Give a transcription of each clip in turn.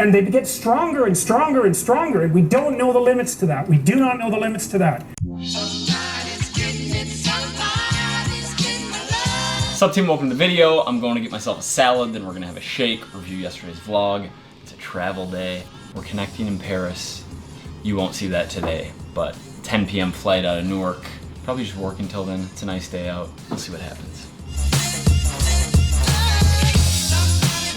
And they get stronger and stronger and stronger, and we don't know the limits to that. We do not know the limits to that. What's up, team? Welcome to the video. I'm going to get myself a salad, then we're going to have a shake, review yesterday's vlog. It's a travel day. We're connecting in Paris. You won't see that today, but 10 p.m. flight out of Newark. Probably just working till then. It's a nice day out. We'll see what happens.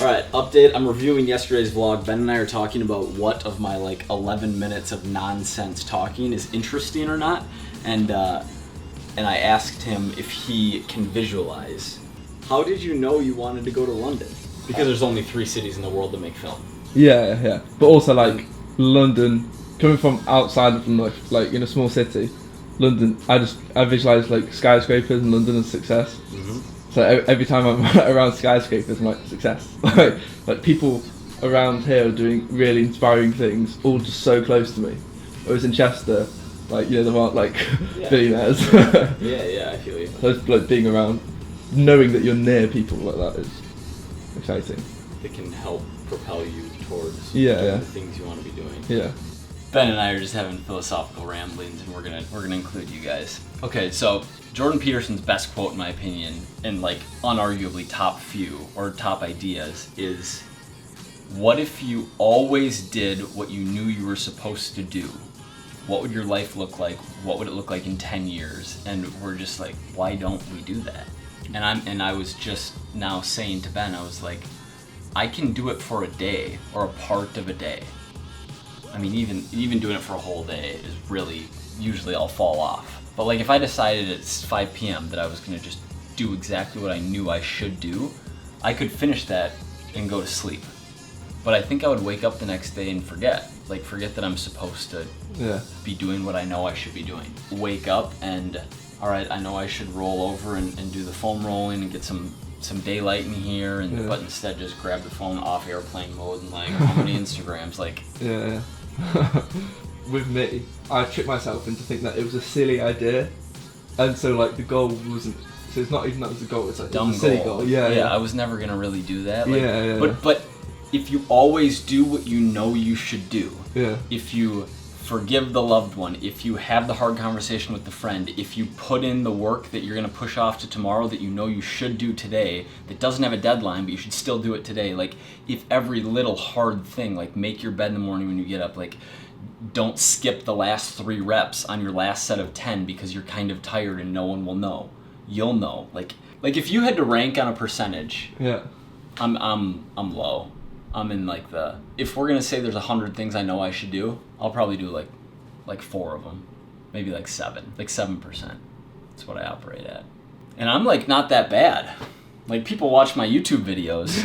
Alright, update. I'm reviewing yesterday's vlog. Ben and I are talking about what of my 11 minutes of nonsense talking is interesting or not. And I asked him if he can visualize. How did you know you wanted to go to London? Because there's only 3 cities in the world that make film. Yeah. But also London, coming from outside from in a small city, London, I visualize skyscrapers in London and success. Mm-hmm. So every time I'm around skyscrapers, I'm like, success. like people around here are doing really inspiring things, all just so close to me. Whereas in Chester, there aren't billionaires. yeah, I feel you. So being around, knowing that you're near people like that is exciting. It can help propel you towards the things you want to be doing. Yeah. Ben and I are just having philosophical ramblings, and we're gonna include you guys. Okay, so Jordan Peterson's best quote, in my opinion, and unarguably top few or top ideas is, what if you always did what you knew you were supposed to do? What would your life look like? What would it look like in 10 years? And we're just like, why don't we do that? And I was just now saying to Ben, I was like, I can do it for a day or a part of a day. I mean, even doing it for a whole day is really, usually I'll fall off. But if I decided at 5 p.m. that I was gonna just do exactly what I knew I should do, I could finish that and go to sleep. But I think I would wake up the next day and forget that I'm supposed to be doing what I know I should be doing. Wake up and, all right, I know I should roll over and do the foam rolling and get some daylight in here, but instead just grab the phone off airplane mode and how many Instagrams, Yeah. With me, I tricked myself into thinking that it was a silly idea, and so the goal wasn't. So it's not even that was the goal. It's dumb a silly goal. Yeah. I was never gonna really do that. Yeah. But if you always do what you know you should do, if you forgive the loved one, if you have the hard conversation with the friend, if you put in the work that you're gonna push off to tomorrow that you know you should do today, that doesn't have a deadline but you should still do it today. If every little hard thing, make your bed in the morning when you get up, don't skip the last 3 reps on your last set of 10 because you're kind of tired and no one will know. You'll know. If you had to rank on a percentage, I'm low. I'm in if we're gonna say there's 100 things I know I should do, I'll probably do 4 of them, maybe 7%. 7%. That's what I operate at, and I'm not that bad. People watch my YouTube videos.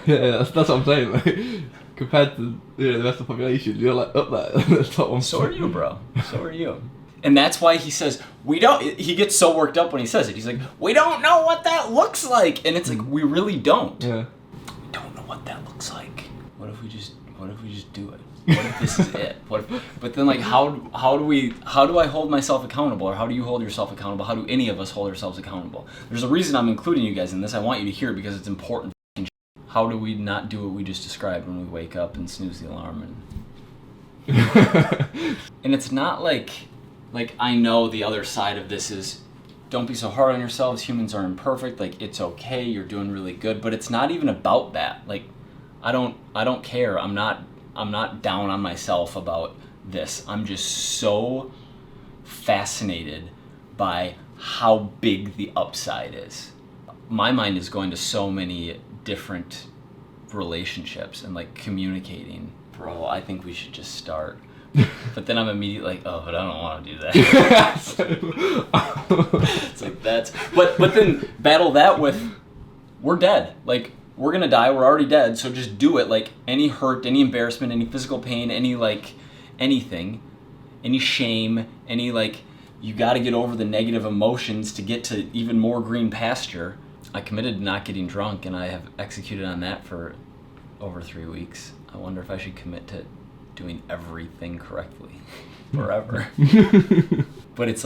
yeah, that's what I'm saying. Compared to the rest of the population, you're up there. Top 1%. So are you, bro. So are you. And that's why he says, he gets so worked up when he says it. He's like, we don't know what that looks like. And it's we really don't. Yeah. We don't know what that looks like. What if we just do it? What if this is it? But then how do I hold myself accountable? Or how do you hold yourself accountable? How do any of us hold ourselves accountable? There's a reason I'm including you guys in this. I want you to hear it because it's important. How do we not do what we just described when we wake up and snooze the alarm? And it's not I know the other side of this is, don't be so hard on yourselves. Humans are imperfect. It's okay. You're doing really good. But it's not even about that. I don't care. I'm not down on myself about this. I'm just so fascinated by how big the upside is. My mind is going to so many different relationships and communicating. Bro, I think we should just start. But then I'm immediately but I don't want to do that. It's but then battle that with, we're dead. We're gonna die, we're already dead, so just do it. Any hurt, any embarrassment, any physical pain, any anything, any shame, any you gotta get over the negative emotions to get to even more green pasture. I committed to not getting drunk, and I have executed on that for over 3 weeks. I wonder if I should commit to doing everything correctly forever. But it's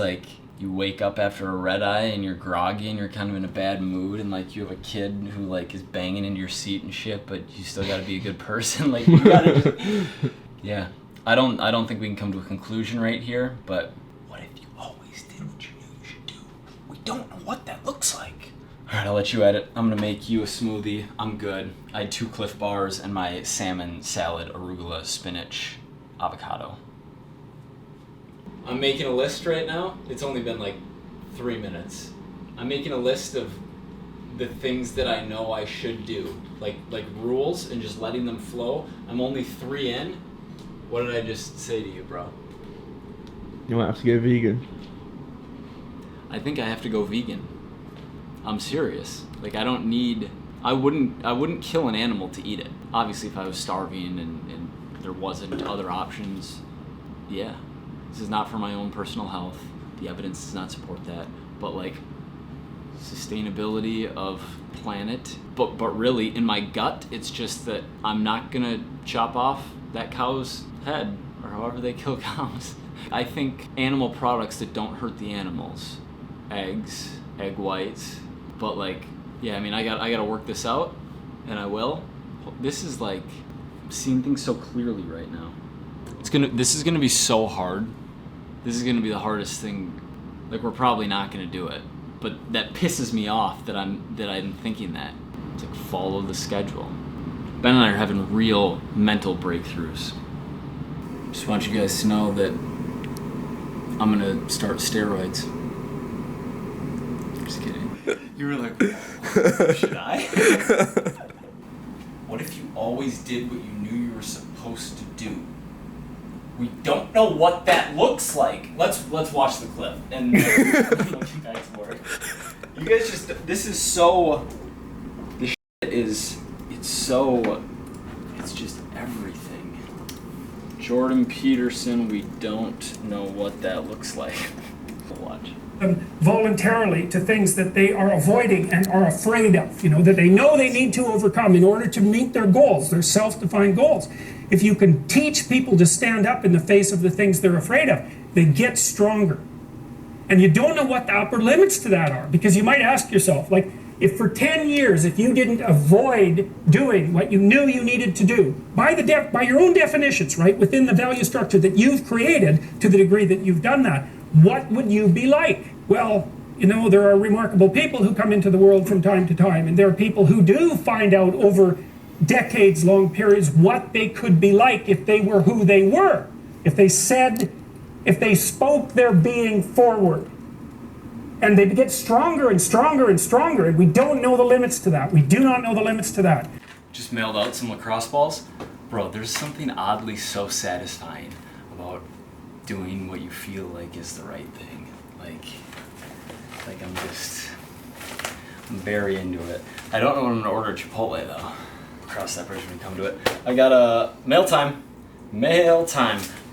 you wake up after a red eye and you're groggy and you're kind of in a bad mood, and like you have a kid who like is banging into your seat and shit, but you still got to be a good person. Like you gotta just, yeah. I don't think we can come to a conclusion right here, but what if you always did what you knew you should do? We don't know what that looks like. All right, I'll let you edit. I'm gonna make you a smoothie. I'm good. I had 2 Cliff Bars and my salmon salad, arugula, spinach, avocado. I'm making a list right now. It's only been like 3 minutes. I'm making a list of the things that I know I should do, like rules, and just letting them flow. I'm only 3 in. What did I just say to you, bro? You might have to go vegan. I think I have to go vegan. I'm serious. Like I wouldn't kill an animal to eat it. Obviously if I was starving and there wasn't other options, yeah. This is not for my own personal health. The evidence does not support that. But like sustainability of planet. But really in my gut, it's just that I'm not gonna chop off that cow's head or however they kill cows. I think animal products that don't hurt the animals. Eggs, egg whites. But like, yeah, I mean I gotta work this out, and I will. This is like, I'm seeing things so clearly right now. This is gonna be so hard. This is gonna be the hardest thing. Like we're probably not gonna do it, but that pisses me off that I'm thinking that. It's like follow the schedule. Ben and I are having real mental breakthroughs. Just want you guys to know that I'm gonna start steroids. Just kidding. You were like, should I? What if you always did what you knew you were supposed to do? We don't know what that looks like. Let's watch the clip and we'll get back to work. You guys just, this is so, this shit is, it's just everything. Jordan Peterson, we don't know what that looks like. Watch. Voluntarily to things that they are avoiding and are afraid of, that they know they need to overcome in order to meet their goals, their self-defined goals. If you can teach people to stand up in the face of the things they're afraid of, they get stronger. And you don't know what the upper limits to that are, because you might ask yourself, like, if for 10 years, if you didn't avoid doing what you knew you needed to do, by your own definitions, right, within the value structure that you've created to the degree that you've done that, what would you be like? Well, there are remarkable people who come into the world from time to time, and there are people who do find out over decades-long periods what they could be like if they were who they were, if they spoke their being forward. And they get stronger and stronger and stronger, and we don't know the limits to that. We do not know the limits to that. Just mailed out some lacrosse balls. Bro, there's something oddly so satisfying about doing what you feel like is the right thing. Like I'm very into it. I don't know when I'm gonna order Chipotle though. Cross that bridge when we come to it. I got a mail time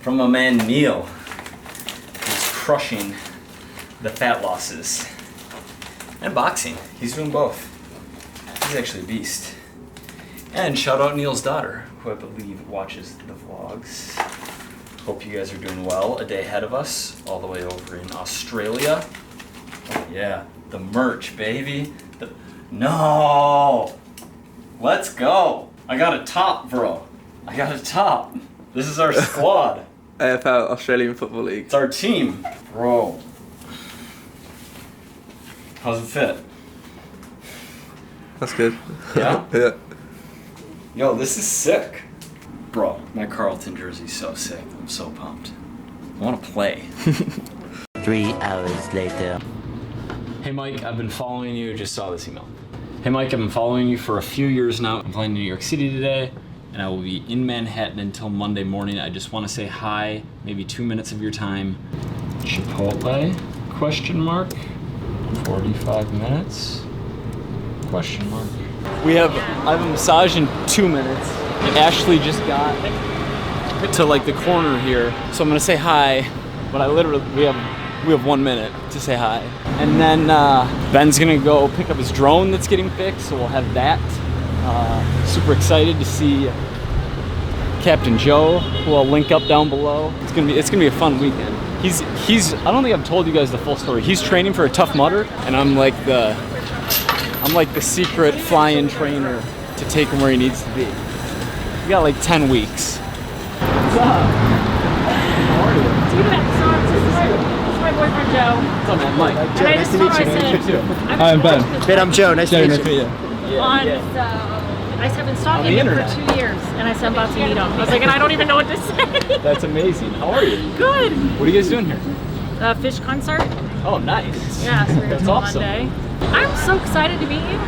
from my man Neil. He's crushing the fat losses and boxing. He's doing both. He's actually a beast. And shout out Neil's daughter, who I believe watches the vlogs. Hope you guys are doing well. A day ahead of us, all the way over in Australia. Oh yeah, the merch, baby. No! Let's go! I got a top, bro. I got a top. This is our squad. AFL, Australian Football League. It's our team. Bro. How's it fit? That's good. Yeah? Yeah. Yo, this is sick. Bro, my Carlton jersey's so sick. I'm so pumped. I want to play. 3 hours later. Hey Mike, I've been following you. Just saw this email. Hey Mike, I've been following you for a few years now. I'm flying to New York City today, and I will be in Manhattan until Monday morning. I just want to say hi, maybe 2 minutes of your time. Chipotle? Question mark. 45 minutes? Question mark. I have a massage in 2 minutes. Ashley just got to like the corner here, so I'm gonna say hi, but we have 1 minute to say hi. And then Ben's gonna go pick up his drone that's getting fixed, so we'll have that. Super excited to see Captain Joe, who I'll link up down below. It's gonna be a fun weekend. He's I don't think I've told you guys the full story. He's training for a Tough Mudder, and I'm like the secret fly-in trainer to take him where he needs to be. We got like 10 weeks. What's up? How are you? This is my boyfriend Joe. What's up, man? Mike. And I just told her, I said, Hi, I'm Ben. Ben, I'm Joe. Nice to meet you. I have been stalking him for 2 years, and I said I'm about to meet him. I was like, and I don't even know what to say. That's amazing. How are you? Good. What are you guys doing here? Fish concert. Oh, nice. Yeah, so we're here That's till awesome. Monday. I'm so excited to meet you.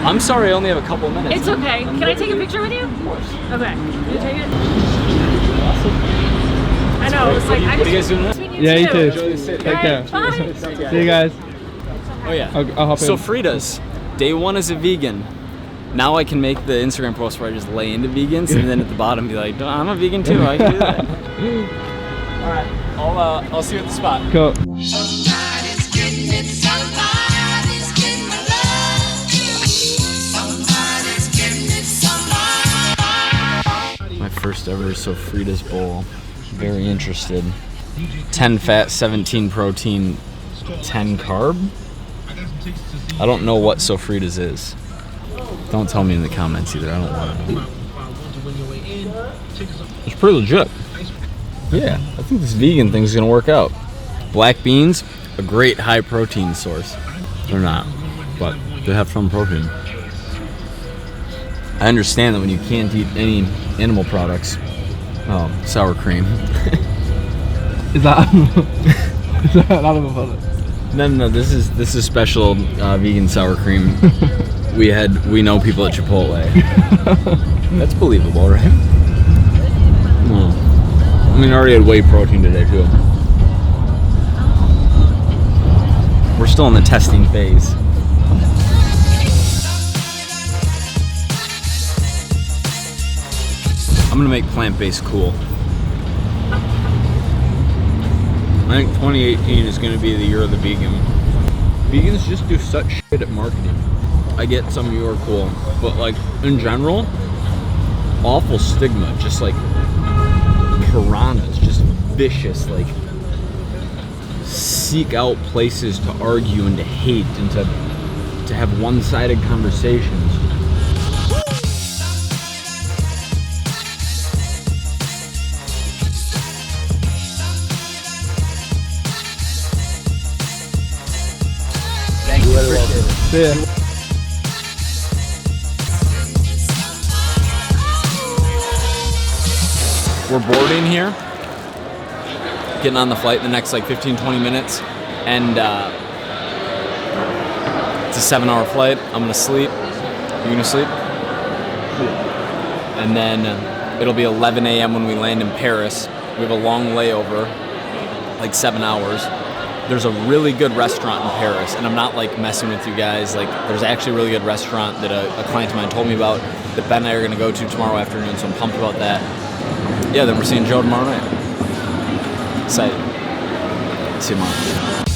I'm sorry I only have a couple of minutes. It's okay. Can I take a picture with you? Of course. Okay. Can you take it? Awesome. I know. It's like, What are you guys doing? Yeah, you too. Enjoy the city. Take care. Bye. See you guys. Oh yeah. I'll hop So in. Frida's, day 1 as a vegan. Now I can make the Instagram post where I just lay into vegans and then at the bottom be like, I'm a vegan too, I can do that. Alright, I'll see you at the spot. Cool. Somebody's getting it, somebody's getting my love. Somebody's getting it, somebody. My first ever Sofritas bowl. Very interested. 10 fat, 17 protein, 10 carb. I don't know what Sofritas is. Don't tell me in the comments either. I don't want to know. It's pretty legit. Yeah, I think this vegan thing's gonna work out. Black beans, a great high protein source. They're not, but they have some protein. I understand that when you can't eat any animal products, sour cream. Is that is that an animal product? No, this is special vegan sour cream. We know people at Chipotle. That's believable, right? No. I mean, I already had whey protein today too. We're still in the testing phase. I'm gonna make plant-based cool. I think 2018 is gonna be the year of the vegan. Vegans just do such shit at marketing. I get some of you are cool, but like in general, awful stigma, just like piranhas, just vicious, like seek out places to argue and to hate and to have one-sided conversations. Thank you. Appreciate it. See ya. We're boarding here, getting on the flight in the next like 15-20 minutes, and it's a 7-hour flight. I'm gonna sleep. You gonna sleep? And then it'll be 11 a.m. when we land in Paris. We have a long layover, like 7 hours. There's a really good restaurant in Paris, and I'm not like messing with you guys. Like, there's actually a really good restaurant that a client of mine told me about that Ben and I are gonna go to tomorrow afternoon, so I'm pumped about that. Yeah, then we're seeing Joe tomorrow night. Excited. See you tomorrow.